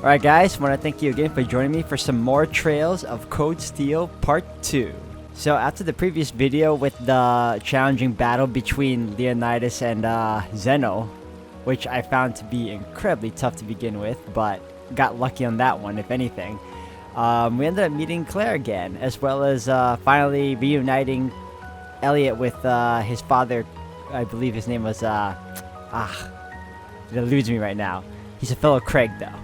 Alright guys, I want to thank you again for joining me for some more Trails of Cold Steel Part 2. So after the previous video with the challenging battle between Leonidas and Zeno, which I found to be incredibly tough to begin with, but got lucky on that one if anything, we ended up meeting Claire again, as well as finally reuniting Elliot with his father. I believe his name was, it eludes me right now. He's a fellow Craig though.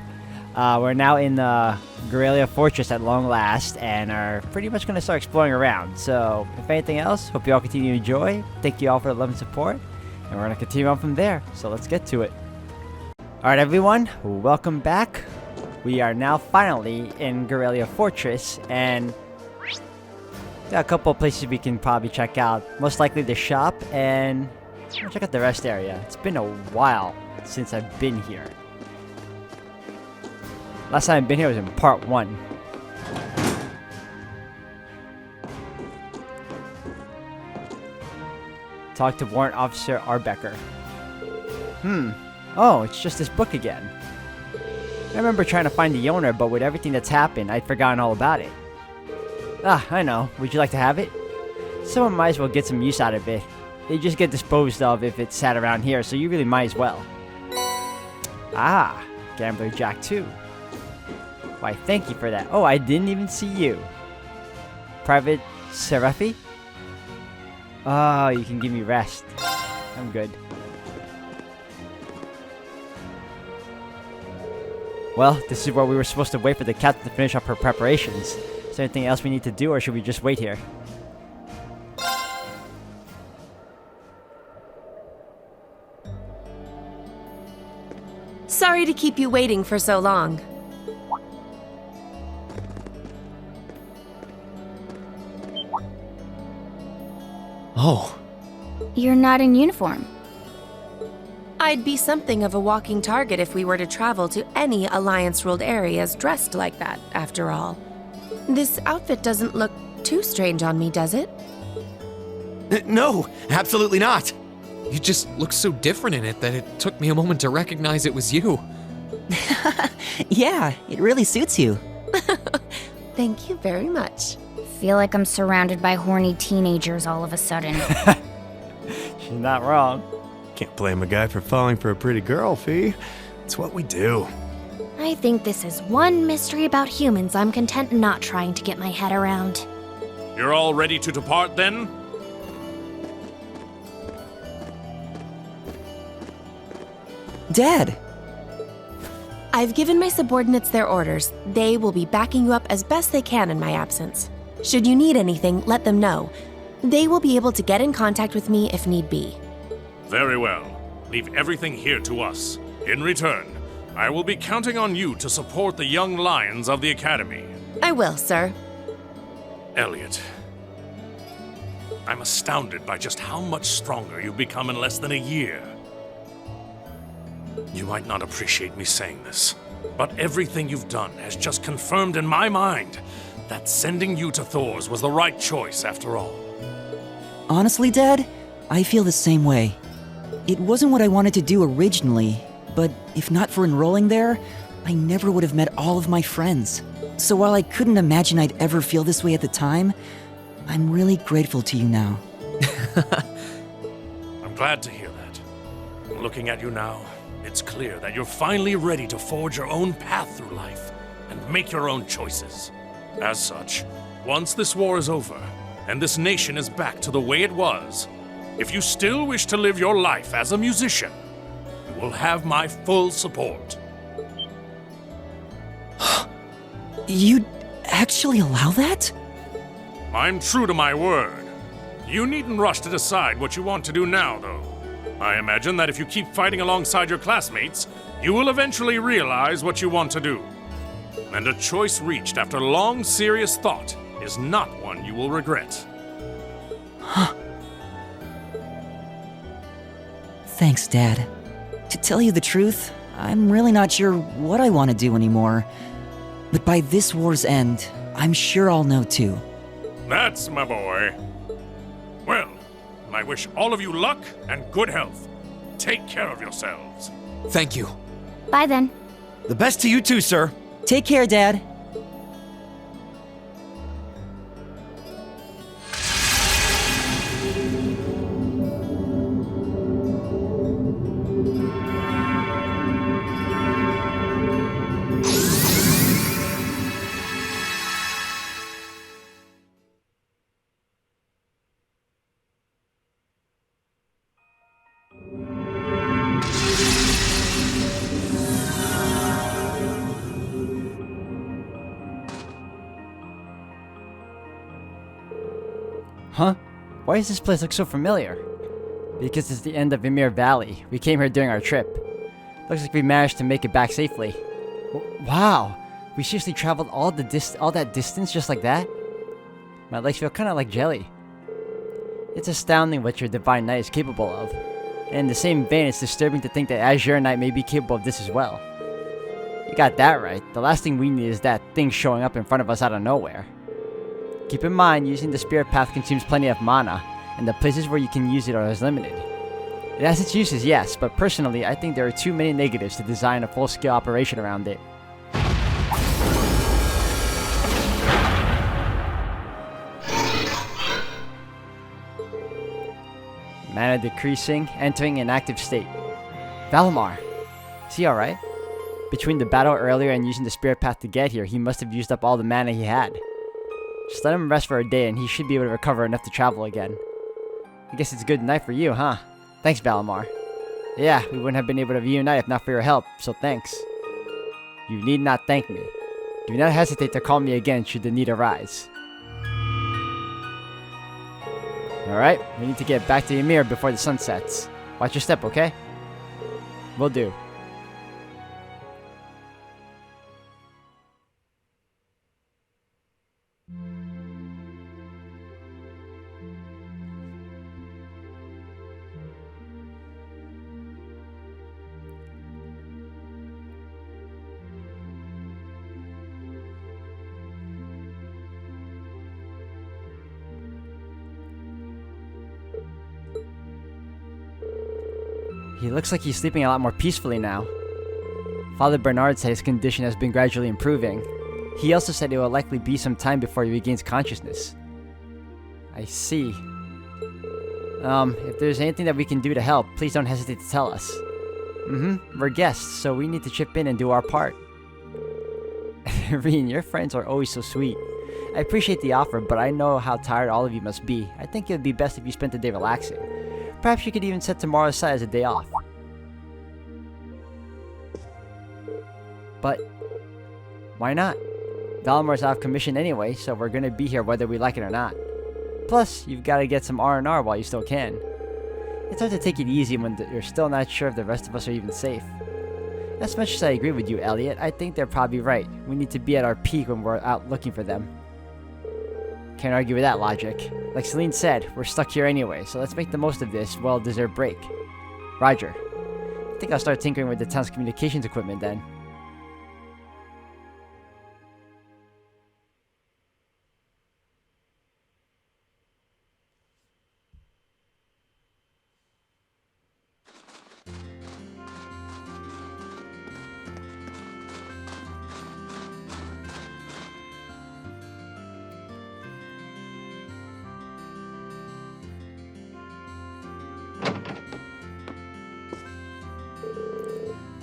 We're now in the Guerrilla Fortress at long last and are pretty much going to start exploring around. So, if anything else, hope you all continue to enjoy. Thank you all for the love and support. And we're going to continue on from there. So, let's get to it. Alright everyone, welcome back. We are now finally in Guerrilla Fortress and got a couple of places we can probably check out. Most likely the shop and we'll check out the rest area. It's been a while since I've been here. Last time I've been here was in part 1. Talk to Warrant Officer Arbecker. Oh, it's just this book again. I remember trying to find the owner, but with everything that's happened, I'd forgotten all about it. I know. Would you like to have it? Someone might as well get some use out of it. They just get disposed of if it's sat around here, so you really might as well. Gambler Jack 2. Why, thank you for that. Oh, I didn't even see you. Private Seraphi? Oh, you can give me rest. I'm good. Well, this is where we were supposed to wait for the captain to finish up her preparations. Is there anything else we need to do, or should we just wait here? Sorry to keep you waiting for so long. Oh. You're not in uniform. I'd be something of a walking target if we were to travel to any Alliance-ruled areas dressed like that, after all. This outfit doesn't look too strange on me, does it? No, absolutely not. You just look so different in it that it took me a moment to recognize it was you. Yeah, it really suits you. Thank you very much. Feel like I'm surrounded by horny teenagers all of a sudden. She's not wrong. Can't blame a guy for falling for a pretty girl, Fee. It's what we do. I think this is one mystery about humans I'm content not trying to get my head around. You're all ready to depart then? Dad! I've given my subordinates their orders. They will be backing you up as best they can in my absence. Should you need anything, let them know. They will be able to get in contact with me if need be. Very well. Leave everything here to us. In return, I will be counting on you to support the young lions of the Academy. I will, sir. Elliot, I'm astounded by just how much stronger you've become in less than a year. You might not appreciate me saying this, but everything you've done has just confirmed in my mind that sending you to Thor's was the right choice after all. Honestly, Dad, I feel the same way. It wasn't what I wanted to do originally, but if not for enrolling there, I never would have met all of my friends. So while I couldn't imagine I'd ever feel this way at the time, I'm really grateful to you now. I'm glad to hear that. Looking at you now, it's clear that you're finally ready to forge your own path through life and make your own choices. As such, once this war is over and this nation is back to the way it was, if you still wish to live your life as a musician, you will have my full support. You'd actually allow that? I'm true to my word. You needn't rush to decide what you want to do now, though. I imagine that if you keep fighting alongside your classmates, you will eventually realize what you want to do. And a choice reached after long, serious thought is not one you will regret. Thanks, Dad. To tell you the truth, I'm really not sure what I want to do anymore. But by this war's end, I'm sure I'll know too. That's my boy. Well, I wish all of you luck and good health. Take care of yourselves. Thank you. Bye then. The best to you too, sir. Take care, Dad. Huh? Why does this place look so familiar? Because it's the end of Ymir Valley. We came here during our trip. Looks like we managed to make it back safely. Wow! We seriously traveled all that distance just like that? My legs feel kinda like jelly. It's astounding what your Divine Knight is capable of. And in the same vein, it's disturbing to think that Azure Knight may be capable of this as well. You got that right. The last thing we need is that thing showing up in front of us out of nowhere. Keep in mind, using the Spirit Path consumes plenty of mana, and the places where you can use it are as limited. It has its uses, yes, but personally, I think there are too many negatives to design a full-scale operation around it. Mana decreasing, entering an active state. Valimar! Is he alright? Between the battle earlier and using the Spirit Path to get here, he must have used up all the mana he had. Just let him rest for a day and he should be able to recover enough to travel again. I guess it's a good night for you, huh? Thanks, Valimar. Yeah, we wouldn't have been able to reunite if not for your help, so thanks. You need not thank me. Do not hesitate to call me again should the need arise. Alright, we need to get back to Ymir before the sun sets. Watch your step, okay? Will do. He looks like he's sleeping a lot more peacefully now. Father Bernard said his condition has been gradually improving. He also said it will likely be some time before he regains consciousness. I see. If there's anything that we can do to help, please don't hesitate to tell us. We're guests, so we need to chip in and do our part. Reen, your friends are always so sweet. I appreciate the offer, but I know how tired all of you must be. I think it would be best if you spent the day relaxing. Perhaps you could even set tomorrow aside as a day off. But why not? Valimar's out of commission anyway, so we're gonna be here whether we like it or not. Plus, you've got to get some R&R while you still can. It's hard to take it easy when you're still not sure if the rest of us are even safe. As much as I agree with you, Elliot, I think they're probably right. We need to be at our peak when we're out looking for them. Can't argue with that logic. Like Celine said, we're stuck here anyway, so let's make the most of this well-deserved break. Roger. I think I'll start tinkering with the town's communications equipment then.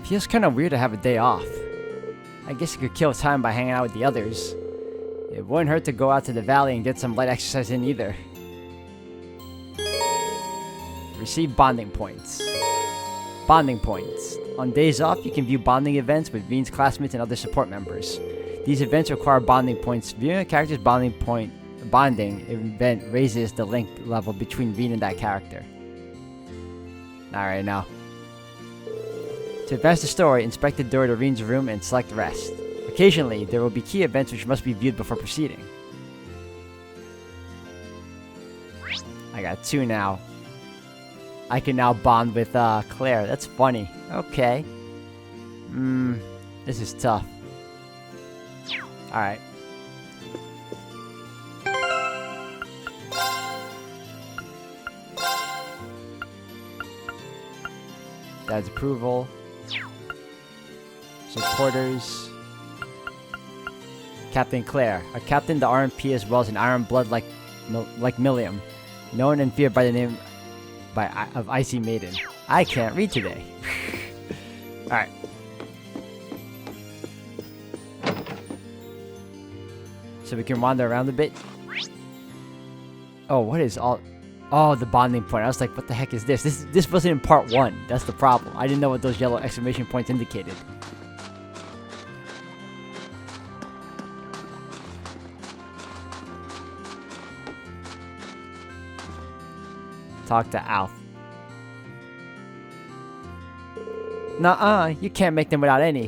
Feels kinda weird to have a day off. I guess you could kill time by hanging out with the others. It wouldn't hurt to go out to the valley and get some light exercise in either. Receive bonding points. Bonding points. On days off, you can view bonding events with Reen's classmates and other support members. These events require bonding points. Viewing a character's bonding event raises the link level between Reen and that character. Alright, now. To advance the story, inspect the door to Reen's room and select rest. Occasionally, there will be key events which must be viewed before proceeding. I got 2 now. I can now bond with Claire. That's funny. Okay. This is tough. Alright. Dad's approval. Supporters. Captain Claire. A captain the RMP as well as an iron blood like Milliam. Known and feared by the name of Icy Maiden. I can't read today. Alright. So we can wander around a bit. Oh, what is all... Oh, the bonding point. I was like, what the heck is this? This wasn't in part 1. That's the problem. I didn't know what those yellow exclamation points indicated. Talk to Alf. Nuh-uh, you can't make them without any.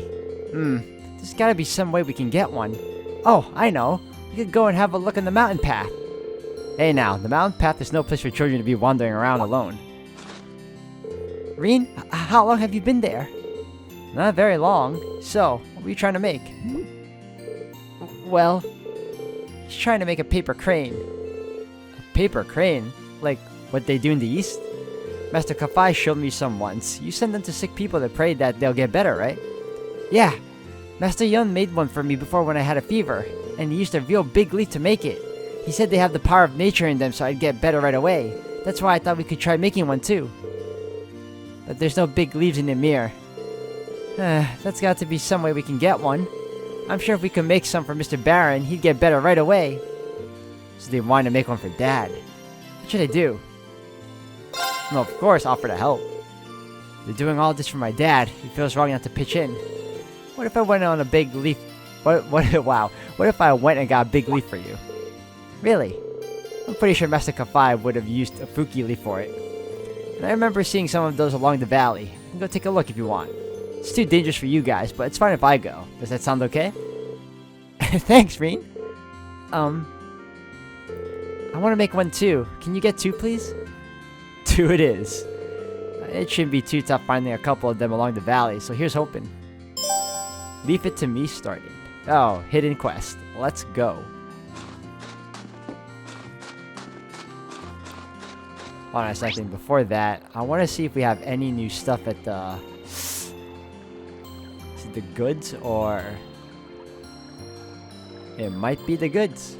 There's gotta be some way we can get one. Oh, I know. We could go and have a look in the mountain path. Hey now, the mountain path is no place for children to be wandering around alone. Reen, how long have you been there? Not very long. So, what were you trying to make? Well, he's trying to make a paper crane. A paper crane? Like what they do in the East? Master Kafai showed me some once. You send them to sick people to pray that they'll get better, right? Yeah. Master Yun made one for me before when I had a fever, and he used a real big leaf to make it. He said they have the power of nature in them so I'd get better right away. That's why I thought we could try making one too. But there's no big leaves in the mirror. That's got to be some way we can get one. I'm sure if we could make some for Mr. Baron, he'd get better right away. So they wanted to make one for Dad. What should I do? Well, of course, offer to help. They're doing all this for my dad. He feels wrong not to pitch in. What if I went on a big leaf? Wow. What if I went and got a big leaf for you? Really? I'm pretty sure Master Kafai would have used a Fuki leaf for it. And I remember seeing some of those along the valley. You can go take a look if you want. It's too dangerous for you guys, but it's fine if I go. Does that sound okay? Thanks, Reen. I want to make one too. Can you get 2, please? 2 it is. It shouldn't be too tough finding a couple of them along the valley, so here's hoping. Leave it to me started. Oh, hidden quest. Let's go. Hold on a second. Before that, I want to see if we have any new stuff at the... Is it the goods or... It might be the goods.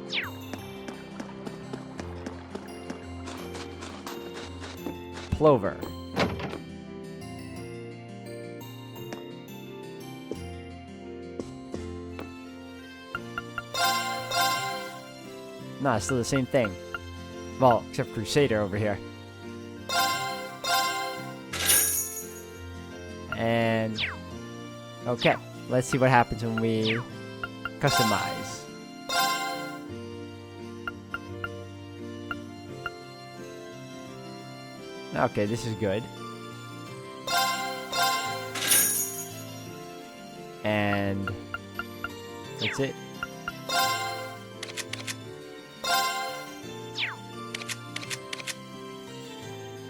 Plover. No, it's still the same thing. Well, except Crusader over here. And... Okay, let's see what happens when we customize. Okay, this is good. And... that's it.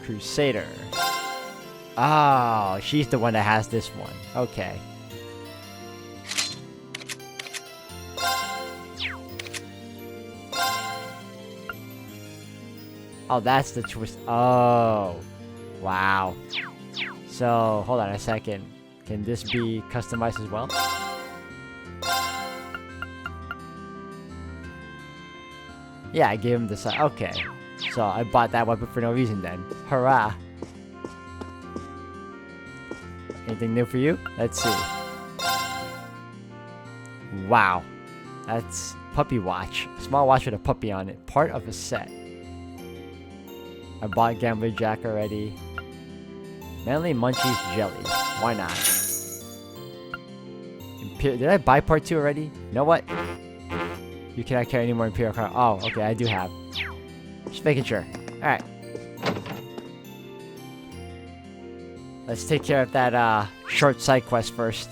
Crusader. Oh, she's the one that has this one. Okay. Oh, that's the twist. Oh. Wow. So, hold on a second. Can this be customized as well? Yeah, I gave him the side. Okay. So, I bought that weapon for no reason then. Hurrah. Anything new for you? Let's see. Wow. That's puppy watch. A small watch with a puppy on it. Part of a set. I bought Gambler Jack already. Manly Munchies Jelly. Why not? Did I buy part 2 already? You know what? You cannot carry any more Imperial cards. Oh, okay, I do have. Just making sure. Alright. Let's take care of that short side quest first.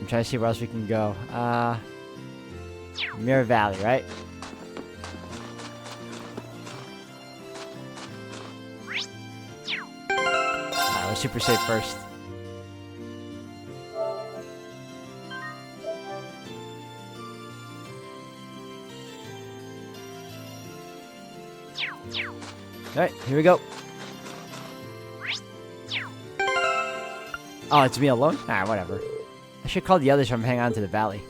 I'm trying to see where else we can go. Mirror Valley, right? Alright, let's super save first. Alright, here we go. Oh, it's me alone? Alright, whatever. I should call the others from hang on to the valley.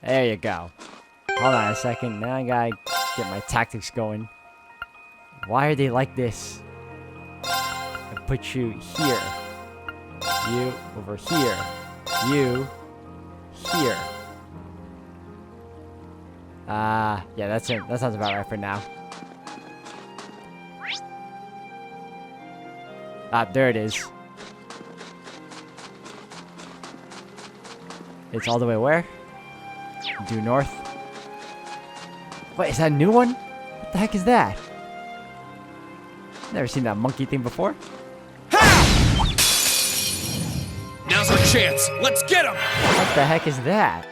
There you go. Hold on a second. Now I gotta get my tactics going. Why are they like this? I put you here. You over here. You here. Yeah, that's it. That sounds about right for now. There it is. It's all the way where? Due north. Wait, is that a new one? What the heck is that? Never seen that monkey thing before. Now's our chance. Let's get him. What the heck is that?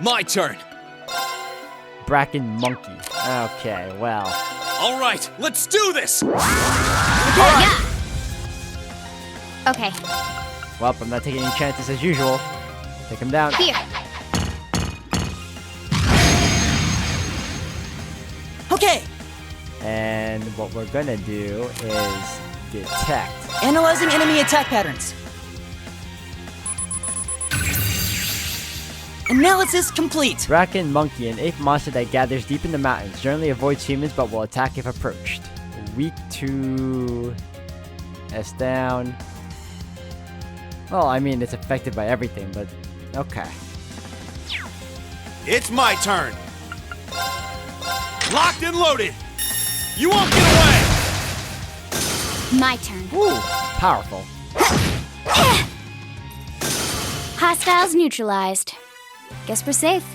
My turn. Bracken monkey. Okay, well. All right, let's do this. Okay, Well, I'm not taking any chances as usual. Take him down. here. Okay, And what we're gonna do is detect. analyzing enemy attack patterns. Analysis complete. Bracken monkey, an ape monster that gathers deep in the mountains. Generally avoids humans but will attack if approached. Weak to S down. Well, I mean, it's affected by everything, but okay. It's my turn. Locked and loaded. You won't get away. My turn. Ooh, powerful. Hostiles neutralized. Guess we're safe.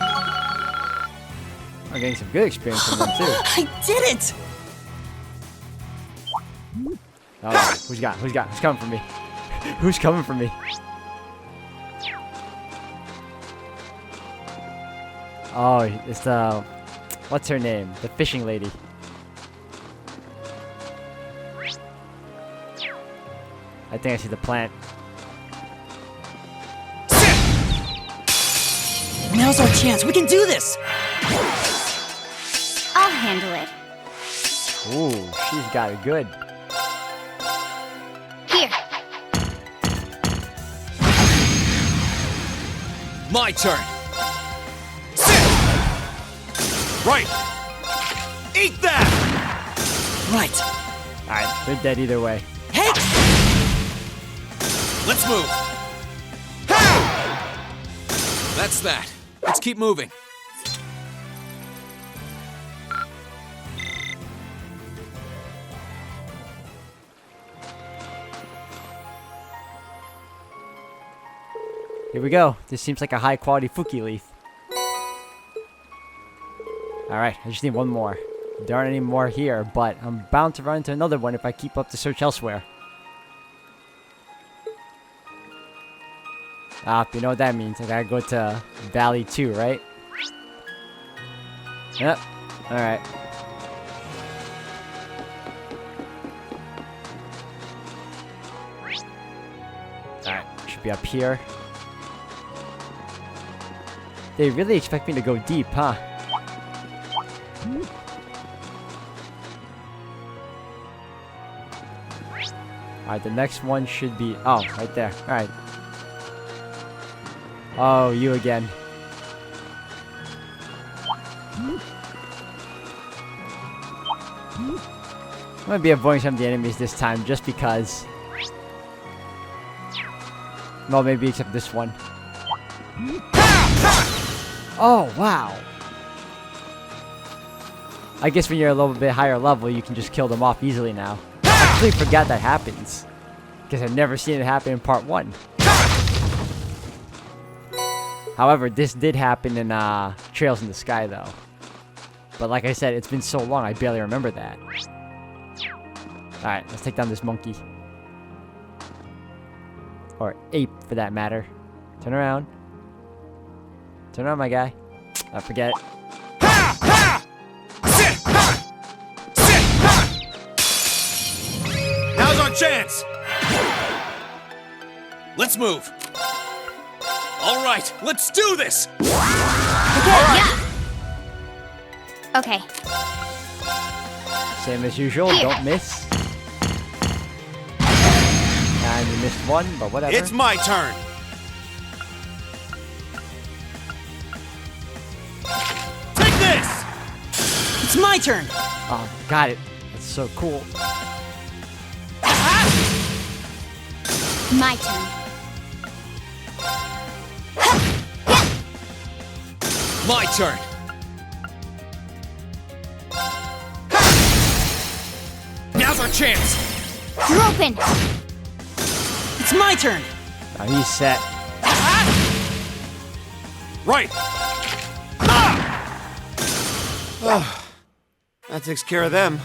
I'm getting some good experience from them too. I did it. Oh, who's coming for me? Who's coming for me? Oh, it's the... What's her name? The fishing lady. I think I see the plant. Now's our chance. We can do this. I'll handle it. Ooh, she's got it good. Here. My turn. Right. Eat that. Right. Alright, they're dead either way. Hey. Let's move. That's that. Let's keep moving. Here we go. This seems like a high quality Fuki leaf. Alright, I just need one more. There aren't any more here, but I'm bound to run into another one if I keep up the search elsewhere. You know what that means. I gotta go to Valley 2, right? Yep. Alright. Alright, should be up here. They really expect me to go deep, huh? Alright, the next one should be... Oh, right there. Alright. Oh, you again. I'm gonna be avoiding some of the enemies this time, just because. Well, maybe except this one. Oh, wow. I guess when you're a little bit higher level, you can just kill them off easily now. I completely forgot that happens, because I've never seen it happen in part 1. However, this did happen in Trails in the Sky, though. But like I said, it's been so long, I barely remember that. Alright, let's take down this monkey. Or ape, for that matter. Turn around. Turn around, my guy. I forget it. Now's our chance. Let's move. All right, let's do this. Okay. Same as usual, don't miss. And you missed one, but whatever. It's my turn. Take this. It's my turn! Oh, got it. That's so cool. My turn. My turn. Now's our chance. You're open. It's my turn! Now he's set. Right. That takes care of them.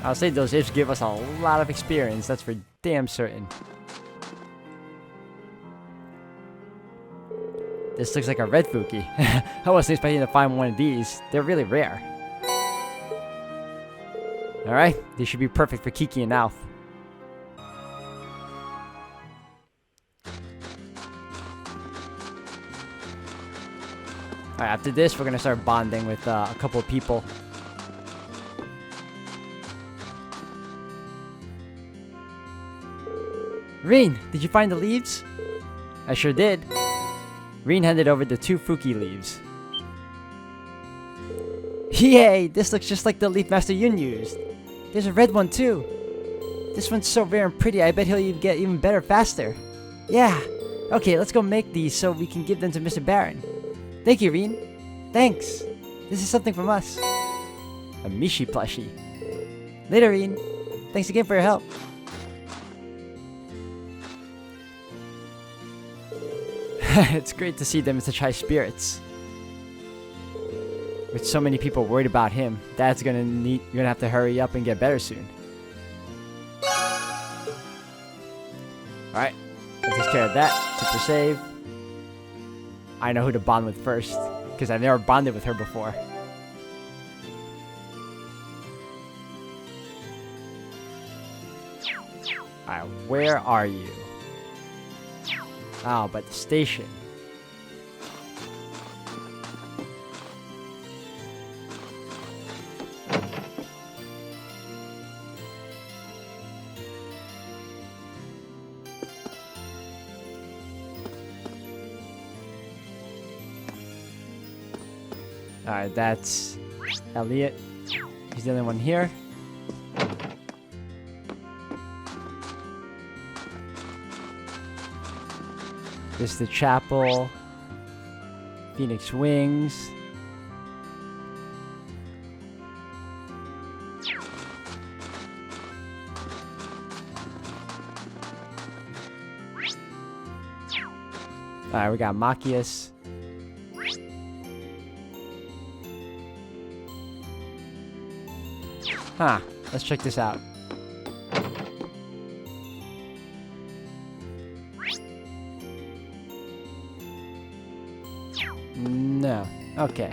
I'll say those ifs give us a lot of experience, that's for damn certain. This looks like a red Fuki. I wasn't expecting to find one of these. They're really rare. Alright, these should be perfect for Kiki and Alf. Alright, after this, we're gonna start bonding with a couple of people. Reen, did you find the leaves? I sure did. Reen handed over the 2 Fuki leaves. Yay! This looks just like the leaf Master Yun used. There's a red one too. This one's so rare and pretty, I bet he'll get even better faster. Yeah. Okay, let's go make these so we can give them to Mr. Baron. Thank you, Reen. Thanks. This is something from us. A Mishi plushie. Later, Reen. Thanks again for your help. It's great to see them in such high spirits. With so many people worried about him, Dad's you're gonna have to hurry up and get better soon. Alright, that takes care of that. Super save. I know who to bond with first, because I've never bonded with her before. Alright, where are you? Oh, but the station. Alright, that's Elliot. He's the only one here. This is the chapel. Phoenix Wings. Alright, we got Machias. Huh, let's check this out. No. Okay.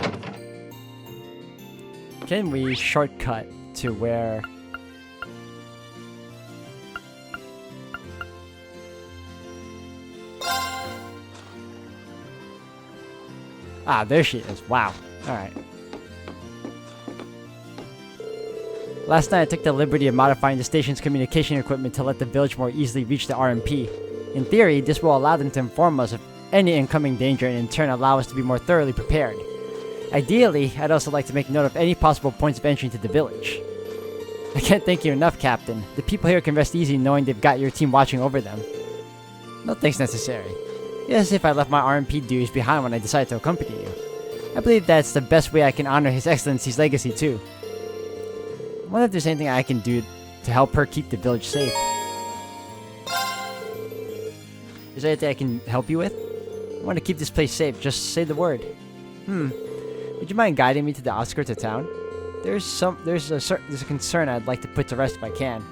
Can we shortcut to where... Ah, there she is. Wow. Alright. Last night I took the liberty of modifying the station's communication equipment to let the village more easily reach the RMP. In theory, this will allow them to inform us of any incoming danger and in turn allow us to be more thoroughly prepared. Ideally, I'd also like to make note of any possible points of entry into the village. I can't thank you enough, Captain. The people here can rest easy knowing they've got your team watching over them. No thanks necessary. It's as if I left my RMP duties behind when I decided to accompany you. I believe that's the best way I can honor His Excellency's legacy too. I wonder if there's anything I can do to help her keep the village safe. Is there anything I can help you with? I want to keep this place safe, just say the word. Would you mind guiding me to the outskirts of town? There's a concern I'd like to put to rest if I can.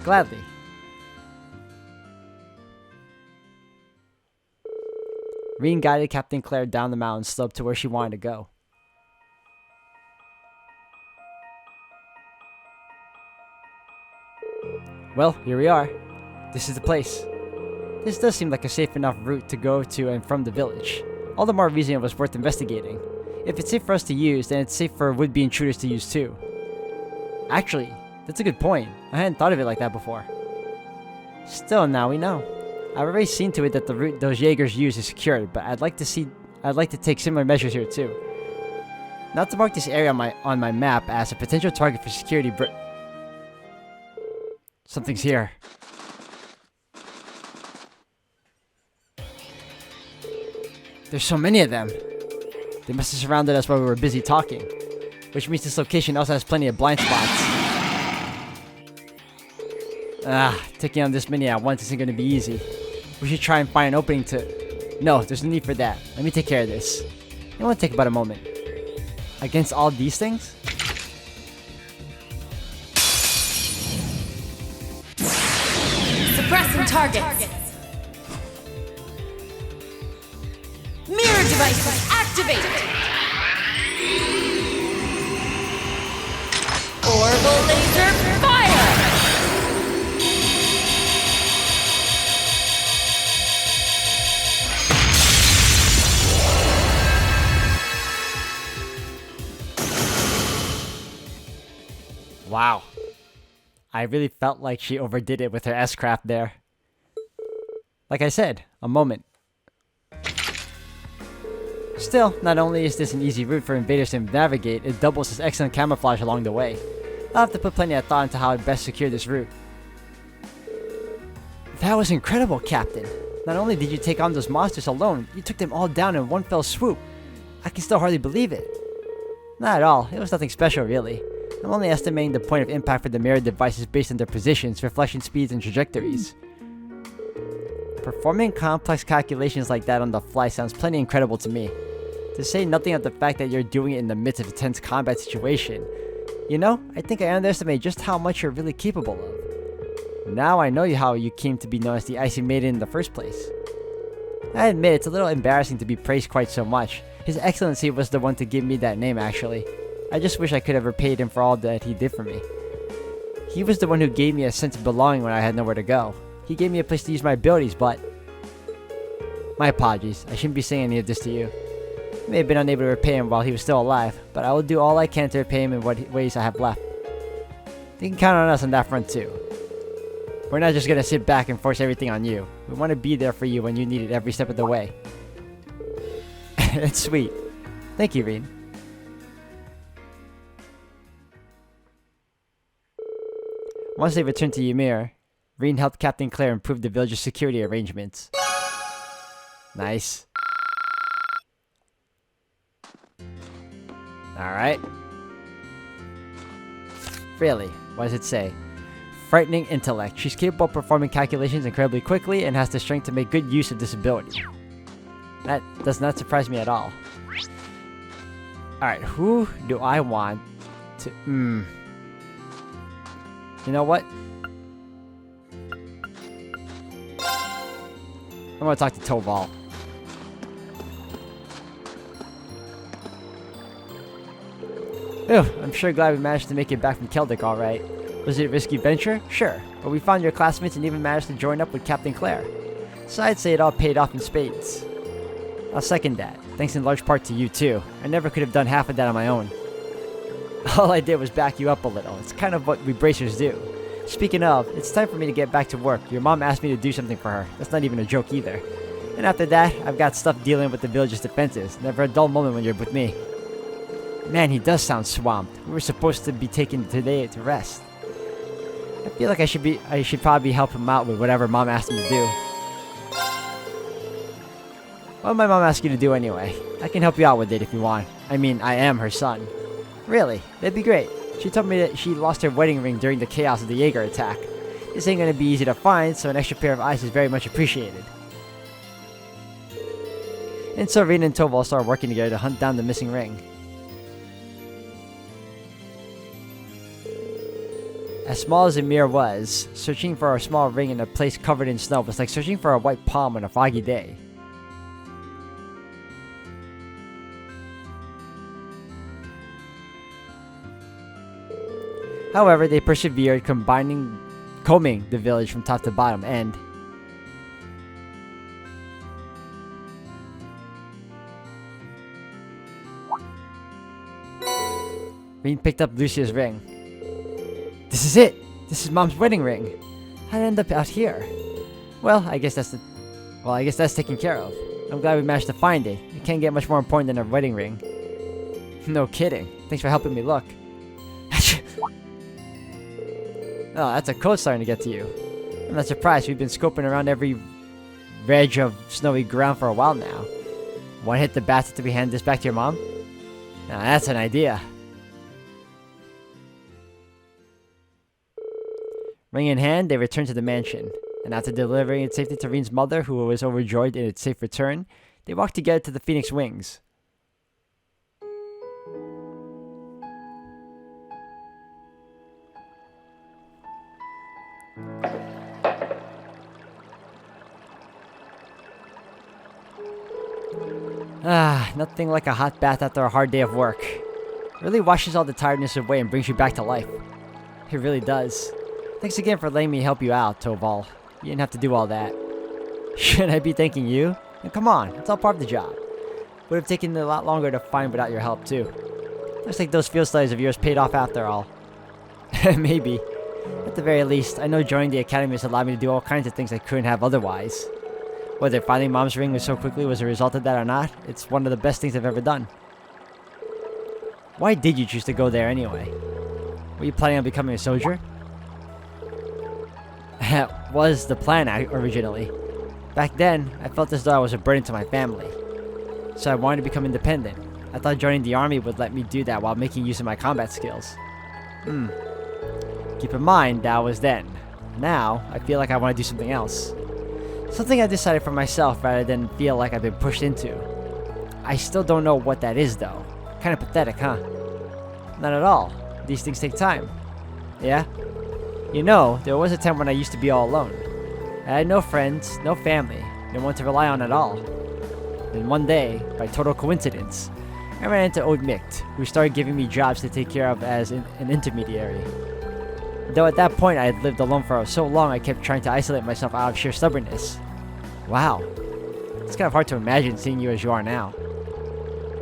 Gladly. Reen guided Captain Claire down the mountain slope to where she wanted to go. Well, here we are. This is the place. This does seem like a safe enough route to go to and from the village. All the more reason it was worth investigating. If it's safe for us to use, then it's safe for would-be intruders to use too. Actually, that's a good point. I hadn't thought of it like that before. Still, now we know. I've already seen to it that the route those Jaegers use is secured, but I'd like to take similar measures here too. Not to mark this area on my map as a potential target for security, something's here. There's so many of them. They must have surrounded us while we were busy talking. Which means this location also has plenty of blind spots. Taking on this many at once isn't going to be easy. We should try and find an opening to... No, there's no need for that. Let me take care of this. It won't take about a moment. Against all these things? Suppressing targets. Mirror device activated. Orbital laser fire. Wow. I really felt like she overdid it with her S-craft there. Like I said, a moment. Still, not only is this an easy route for invaders to navigate, it doubles as excellent camouflage along the way. I'll have to put plenty of thought into how to best secure this route. That was incredible, Captain. Not only did you take on those monsters alone, you took them all down in one fell swoop. I can still hardly believe it. Not at all, it was nothing special really. I'm only estimating the point of impact for the mirror devices based on their positions, reflection speeds, and trajectories. Performing complex calculations like that on the fly sounds plenty incredible to me. To say nothing of the fact that you're doing it in the midst of a tense combat situation. You know, I think I underestimate just how much you're really capable of. Now I know how you came to be known as the Icy Maiden in the first place. I admit it's a little embarrassing to be praised quite so much. His Excellency was the one to give me that name actually. I just wish I could have repaid him for all that he did for me. He was the one who gave me a sense of belonging when I had nowhere to go. He gave me a place to use my abilities, but... My apologies, I shouldn't be saying any of this to you. I may have been unable to repay him while he was still alive, but I will do all I can to repay him in what ways I have left. You can count on us on that front too. We're not just gonna sit back and force everything on you. We want to be there for you when you need it every step of the way. It's sweet. Thank you, Reed. Once they returned to Ymir, Reen helped Captain Claire improve the village's security arrangements. Nice. Alright. Really, what does it say? Frightening intellect. She's capable of performing calculations incredibly quickly and has the strength to make good use of this ability. That does not surprise me at all. Alright, who do I want to... You know what? I'm gonna talk to Toval. I'm sure glad we managed to make it back from Keldic alright. Was it a risky venture? Sure, but we found your classmates and even managed to join up with Captain Claire. So I'd say it all paid off in spades. I'll second that, thanks in large part to you too. I never could have done half of that on my own. All I did was back you up a little. It's kind of what we bracers do. Speaking of, it's time for me to get back to work. Your mom asked me to do something for her. That's not even a joke either. And after that, I've got stuff dealing with the village's defenses. Never a dull moment when you're with me. Man, he does sound swamped. We were supposed to be taking today to rest. I feel like I should probably help him out with whatever mom asked him to do. What did my mom ask you to do anyway? I can help you out with it if you want. I mean, I am her son. Really? That'd be great. She told me that she lost her wedding ring during the chaos of the Jaeger attack. This ain't gonna be easy to find, so an extra pair of eyes is very much appreciated. And so Reen and Toval started working together to hunt down the missing ring. As small as Ymir was, searching for a small ring in a place covered in snow was like searching for a white palm on a foggy day. However, they persevered, combing the village from top to bottom, and... Rean picked up Lucia's ring. This is it! This is Mom's wedding ring! How'd it end up out here? Well, I guess that's taken care of. I'm glad we managed to find it. It can't get much more important than a wedding ring. No kidding. Thanks for helping me look. Oh, that's a cold starting to get to you. I'm not surprised. We've been scoping around every veg of snowy ground for a while now. Want to hit the basket to be handed this back to your mom? Now that's an idea. Ring in hand, they returned to the mansion. And after delivering it safely to Rean's mother, who was overjoyed in its safe return, they walked together to the Phoenix Wings. Nothing like a hot bath after a hard day of work. It really washes all the tiredness away and brings you back to life. It really does. Thanks again for letting me help you out, Toval. You didn't have to do all that. Shouldn't I be thanking you? And come on, it's all part of the job. Would have taken a lot longer to find without your help, too. Looks like those field studies of yours paid off after all. Maybe. At the very least, I know joining the academy has allowed me to do all kinds of things I couldn't have otherwise. Whether finding Mom's ring so quickly was a result of that or not, it's one of the best things I've ever done. Why did you choose to go there anyway? Were you planning on becoming a soldier? That was the plan originally. Back then, I felt as though I was a burden to my family. So I wanted to become independent. I thought joining the army would let me do that while making use of my combat skills. Keep in mind, that was then. Now, I feel like I want to do something else. Something I decided for myself rather than feel like I've been pushed into. I still don't know what that is though. Kinda pathetic, huh? Not at all. These things take time. Yeah? You know, there was a time when I used to be all alone. I had no friends, no family, no one to rely on at all. Then one day, by total coincidence, I ran into Old Micht, who started giving me jobs to take care of as an intermediary. Though at that point I had lived alone for so long, I kept trying to isolate myself out of sheer stubbornness. Wow. It's kind of hard to imagine seeing you as you are now.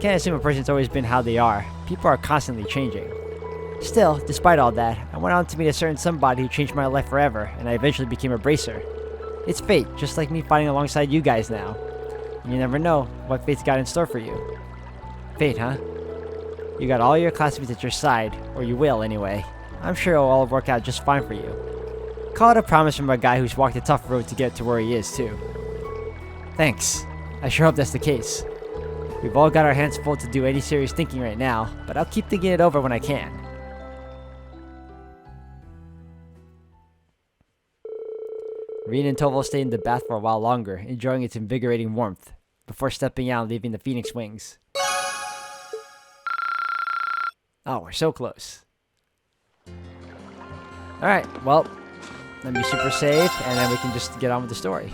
Can't assume a person's always been how they are. People are constantly changing. Still, despite all that, I went on to meet a certain somebody who changed my life forever, and I eventually became a bracer. It's fate, just like me fighting alongside you guys now. And you never know what fate's got in store for you. Fate, huh? You got all your classmates at your side, or you will anyway. I'm sure it'll all work out just fine for you. Call it a promise from a guy who's walked a tough road to get to where he is, too. Thanks. I sure hope that's the case. We've all got our hands full to do any serious thinking right now, but I'll keep thinking it over when I can. Rean and Toval stayed in the bath for a while longer, enjoying its invigorating warmth, before stepping out and leaving the Phoenix Wings. Oh, we're so close. Alright, well, let me super save, and then we can just get on with the story.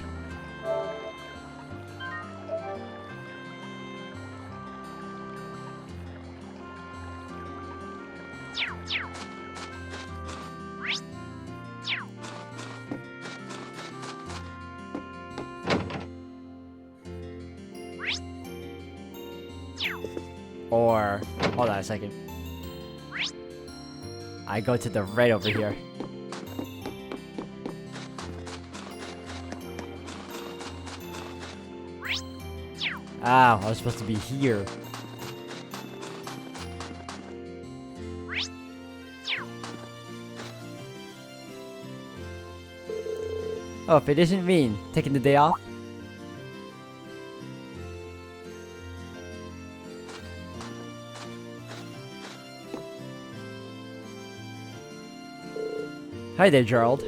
Or, hold on a second. I go to the right over here. Ah, I was supposed to be here. Oh, if it isn't Rean taking the day off. Hi there, Gerald.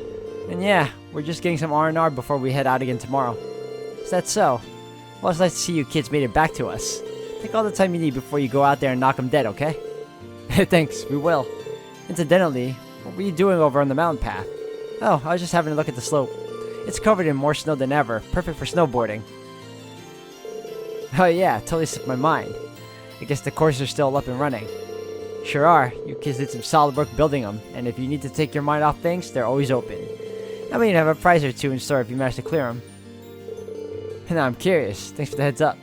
And yeah, we're just getting some R&R before we head out again tomorrow. Is that so? Well, it's nice to see you kids made it back to us. Take all the time you need before you go out there and knock them dead, okay? Thanks, we will. Incidentally, what were you doing over on the mountain path? Oh, I was just having a look at the slope. It's covered in more snow than ever, perfect for snowboarding. Oh yeah, totally slipped my mind. I guess the courses are still up and running. Sure are. You kids did some solid work building them, and if you need to take your mind off things, they're always open. I mean, you have a prize or two in store if you manage to clear them. Now I'm curious. Thanks for the heads up.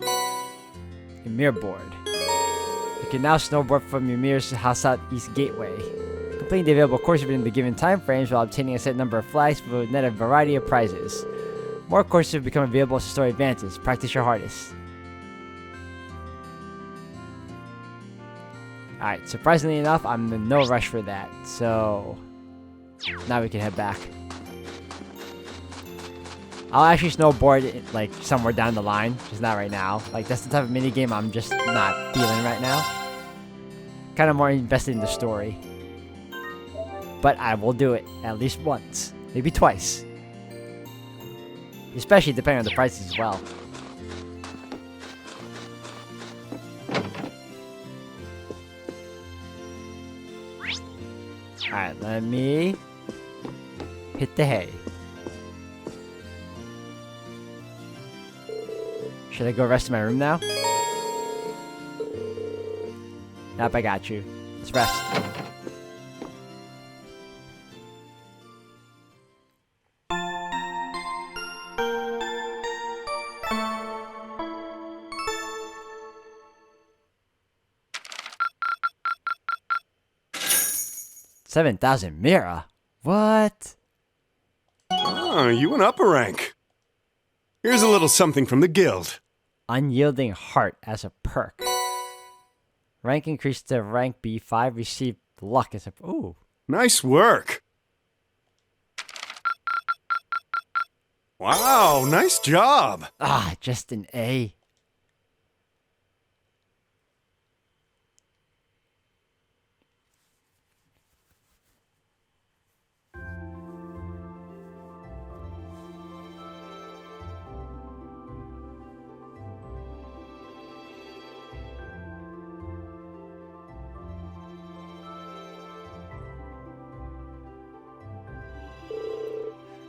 A mirror board. The You can now snowboard from Ymir's Southeast Gateway. Completing the available courses within the given time frames while obtaining a set number of flags will net a variety of prizes. More courses will become available as the story advances. Practice your hardest. Alright, surprisingly enough, I'm in no rush for that, so now we can head back. I'll actually snowboard like somewhere down the line, just not right now. Like that's the type of mini game I'm just not feeling right now. Kind of more invested in the story. But I will do it at least once, maybe twice. Especially depending on the prices as well. Alright, let me hit the hay. Should I go rest in my room now? Nope, I got you. Let's rest. $7,000 Mira? What? Oh, you went up a rank. Here's a little something from the guild. Unyielding Heart as a perk. Rank increased to rank B5. Receive luck as a... Ooh. Nice work. Wow, nice job. Ah, just an A.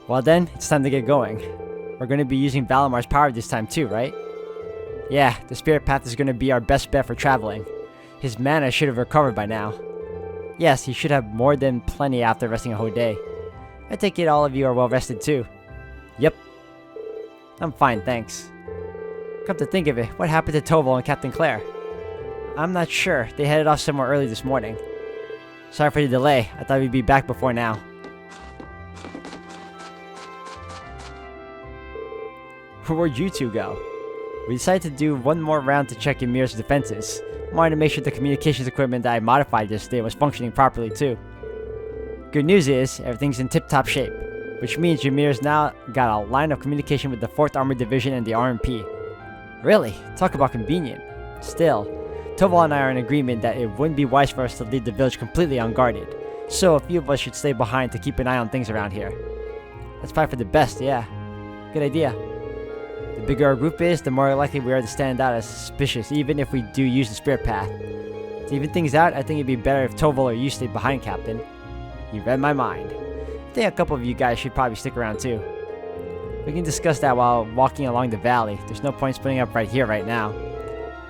Well then, it's time to get going. We're going to be using Valamar's power this time too, right? Yeah, the Spirit Path is going to be our best bet for traveling. His mana should have recovered by now. Yes, he should have more than plenty after resting a whole day. I take it all of you are well rested too. Yep. I'm fine, thanks. Come to think of it, what happened to Toval and Captain Claire? I'm not sure. They headed off somewhere early this morning. Sorry for the delay. I thought we'd be back before now. Where'd you two go? We decided to do one more round to check Ymir's defenses. Wanted to make sure the communications equipment that I modified yesterday was functioning properly too. Good news is, everything's in tip-top shape, which means Ymir's now got a line of communication with the 4th Armored Division and the RMP. Really? Talk about convenient. Still, Toval and I are in agreement that it wouldn't be wise for us to leave the village completely unguarded, so a few of us should stay behind to keep an eye on things around here. Let's fight for the best, yeah. Good idea. The bigger our group is, the more likely we are to stand out as suspicious, even if we do use the Spirit Path. To even things out, I think it'd be better if Toval or you stayed behind, Captain. You read my mind. I think a couple of you guys should probably stick around too. We can discuss that while walking along the valley. There's no point splitting up right here, right now.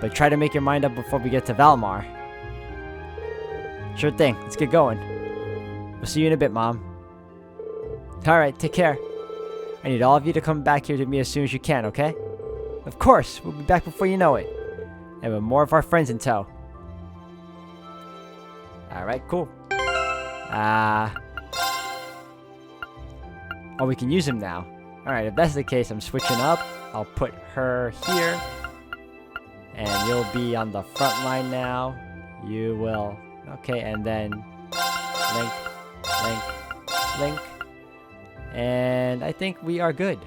But try to make your mind up before we get to Valamar. Sure thing, let's get going. We'll see you in a bit, Mom. Alright, take care. I need all of you to come back here to me as soon as you can, okay? Of course, we'll be back before you know it. And with more of our friends in tow. Alright, cool. Oh, we can use him now. Alright, if that's the case, I'm switching up. I'll put her here. And you'll be on the front line now. You will. Okay, and then... Link, link, link. And I think we are good.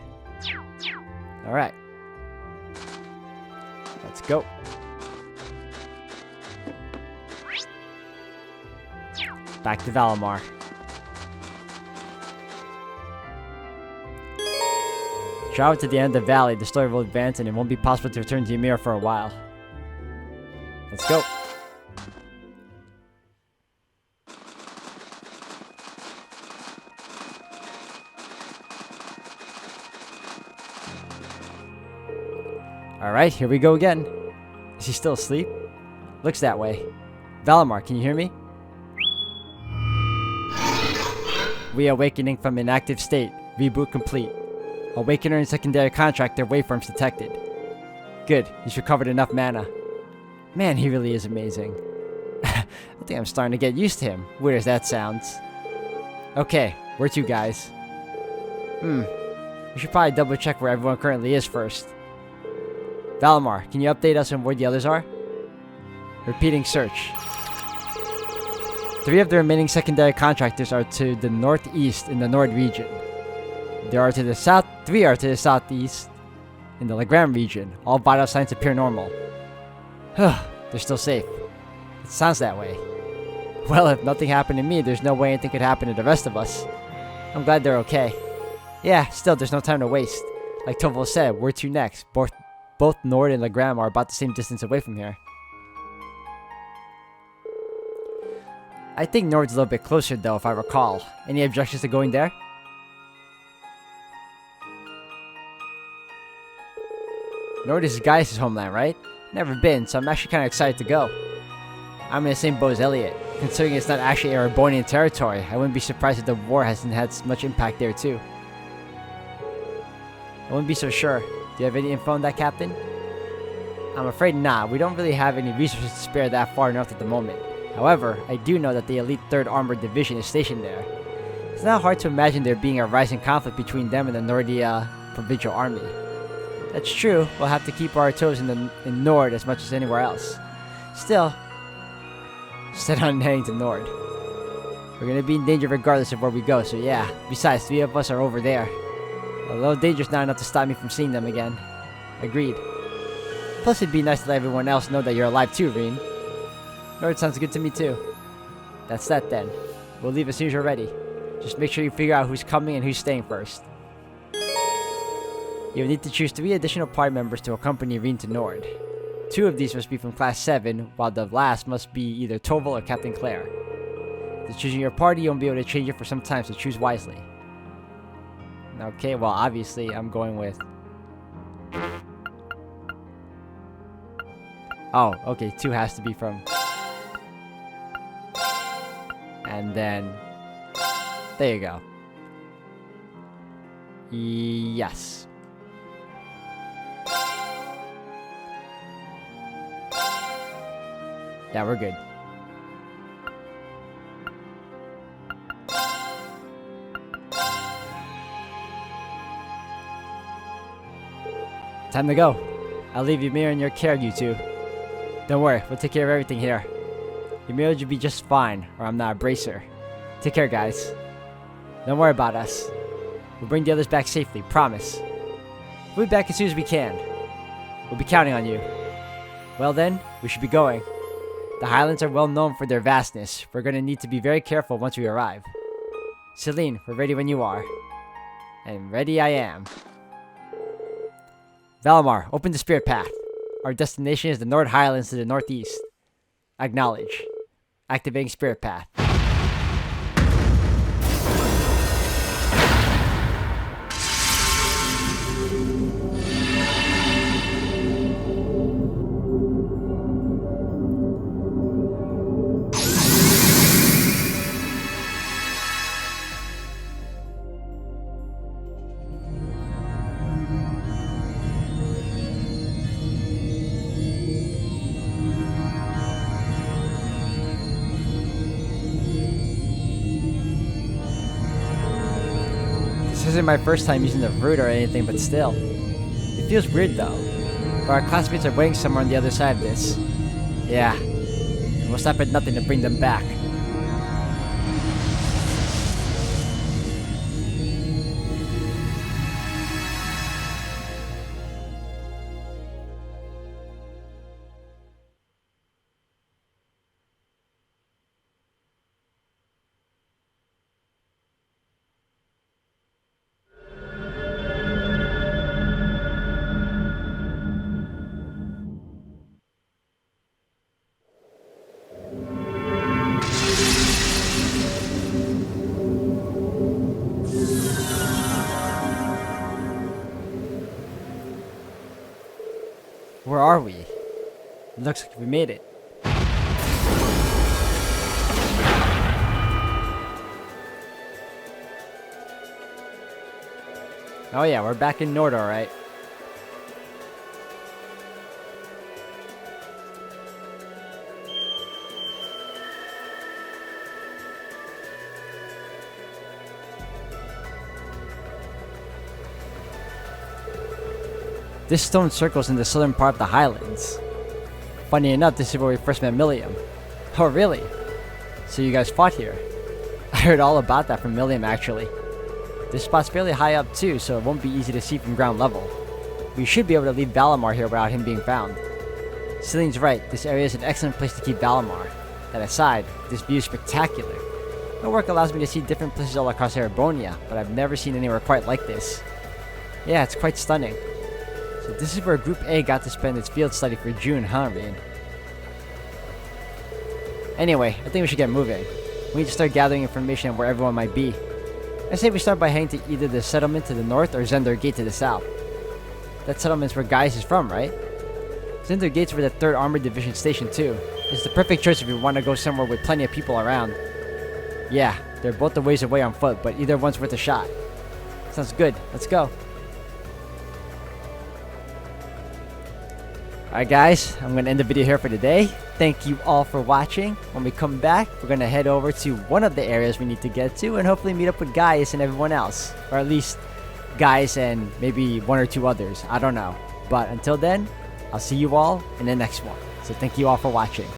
Alright. Let's go. Back to Valamar. Travel to the end of the valley, the story will advance and it won't be possible to return to Ymir for a while. Let's go. Alright, here we go again. Is he still asleep? Looks that way. Valamar, can you hear me? Reawakening from inactive state. Reboot complete. Awakener and secondary contractor waveforms detected. Good, he's recovered enough mana. Man, he really is amazing. I think I'm starting to get used to him, weird as that sounds. Okay, where to, guys? We should probably double check where everyone currently is first. Valimar, can you update us on where the others are? Repeating search. 3 of the remaining secondary contractors are to the northeast in the Nord region. 3 are to the southeast in the Legram region. All vital signs appear normal. They're still safe. It sounds that way. Well, if nothing happened to me, there's no way anything could happen to the rest of us. I'm glad they're okay. Yeah, still, there's no time to waste. Like Toval said, where to next? Both Nord and Legram are about the same distance away from here. I think Nord's a little bit closer though, if I recall. Any objections to going there? Nord is Gaius' homeland, right? Never been, so I'm actually kind of excited to go. I'm in the same boat as Elliot. Considering it's not actually Erebonian territory, I wouldn't be surprised if the war hasn't had much impact there too. I wouldn't be so sure. Do you have any info on that, Captain? I'm afraid not. We don't really have any resources to spare that far north at the moment. However, I do know that the elite 3rd Armored Division is stationed there. It's not hard to imagine there being a rising conflict between them and the Nordia Provincial Army. That's true. We'll have to keep our toes in Nord as much as anywhere else. Still, set on heading to Nord. We're gonna be in danger regardless of where we go, so yeah. Besides, 3 of us are over there. Although danger's not enough to stop me from seeing them again. Agreed. Plus, it'd be nice to let everyone else know that you're alive too, Reen. Nord sounds good to me too. That's that then. We'll leave as soon as you're ready. Just make sure you figure out who's coming and who's staying first. You'll need to choose 3 additional party members to accompany Reen to Nord. 2 of these must be from Class 7, while the last must be either Toval or Captain Claire. If choosing your party, you won't be able to change it for some time, so choose wisely. Okay, well, obviously, I'm going with... Oh, okay, 2 has to be from... And then... There you go. Yes. Yeah, we're good. Time to go. I'll leave Ymir in your care, you two. Don't worry, we'll take care of everything here. Ymir will be just fine, or I'm not a bracer. Take care, guys. Don't worry about us. We'll bring the others back safely, promise. We'll be back as soon as we can. We'll be counting on you. Well then, we should be going. The Highlands are well known for their vastness. We're gonna need to be very careful once we arrive. Celine, we're ready when you are. And ready I am. Valimar, open the spirit path. Our destination is the Nord Highlands to the northeast. Acknowledge. Activating spirit path. This isn't my first time using the route or anything, but still. It feels weird though. But our classmates are waiting somewhere on the other side of this. Yeah. And we'll stop at nothing to bring them back. Where are we? It looks like we made it. Oh yeah, we're back in Nord, alright. This stone circles in the southern part of the highlands. Funny enough, this is where we first met Milliam. Oh, really? So you guys fought here? I heard all about that from Milliam, actually. This spot's fairly high up too, so it won't be easy to see from ground level. We should be able to leave Valimar here without him being found. Celine's right, this area is an excellent place to keep Valimar. That aside, this view is spectacular. My work allows me to see different places all across Erebonia, but I've never seen anywhere quite like this. Yeah, it's quite stunning. So this is where Group A got to spend its field study for June, huh, Rean? Anyway, I think we should get moving. We need to start gathering information on where everyone might be. I say we start by heading to either the settlement to the north or Zender Gate to the south. That settlement's where Gaius is from, right? Zender Gate's where the 3rd Armored Division station too. It's the perfect choice if you want to go somewhere with plenty of people around. Yeah, they're both a ways away on foot, but either one's worth a shot. Sounds good, let's go. Alright guys, I'm going to end the video here for today. Thank you all for watching. When we come back, we're going to head over to one of the areas we need to get to and hopefully meet up with Gaius and everyone else. Or at least Gaius and maybe 1 or 2 others. I don't know. But until then, I'll see you all in the next one. So thank you all for watching.